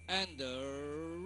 And the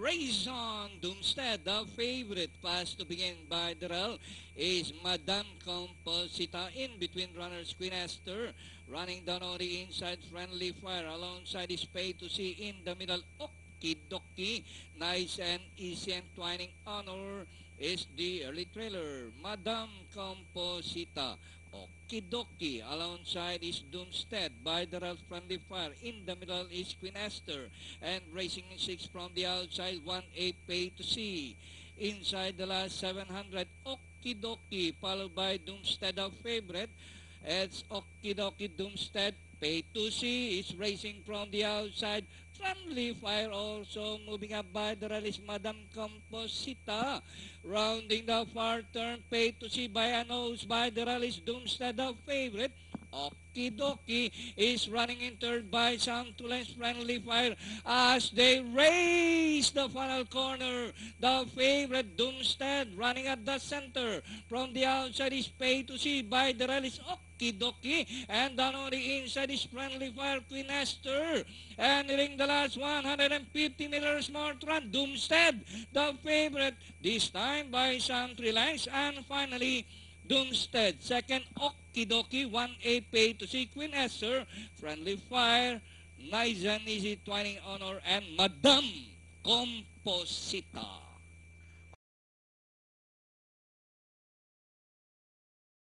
race on Doomstead, the favorite. Pass to begin by Darrell is Madame Composita. In between runners, Queen Esther. Running down on the inside, Friendly Fire. Alongside is Pay to See. In the middle, Okidoki. Nice and Easy and Twining Honor is the early trailer. Madame Composita. Okidoki. Alongside is Doomstead by Darrell Friendly Fire. In the middle is Queen Esther. And racing in 6 from the outside, 1-8 Pay to See. Inside the last 700, Okidoki, followed by Doomstead, our favorite. It's Okidoki, Doomstead. Pay to See is racing from the outside. Friendly Fire also moving up by the release, Madame Composita. Rounding the far turn, Pay to See by a nose by the release, Doomstead, the favorite. Okidoki is running in third by some two lengths, Friendly Fire as they race the final corner. The favorite Doomstead running at the center. From the outside is Pay to See by the release, Okidoki, and down on the inside is Friendly Fire, Queen Esther. And nearing the last 150 meters more to run, Doomstead, the favorite, this time by some 3 lengths. And finally, Doomstead, second, Okidoki, 1-8 Pay to See, Queen Esther, Friendly Fire, Nice and Easy, Twining Honor, and Madame Composita.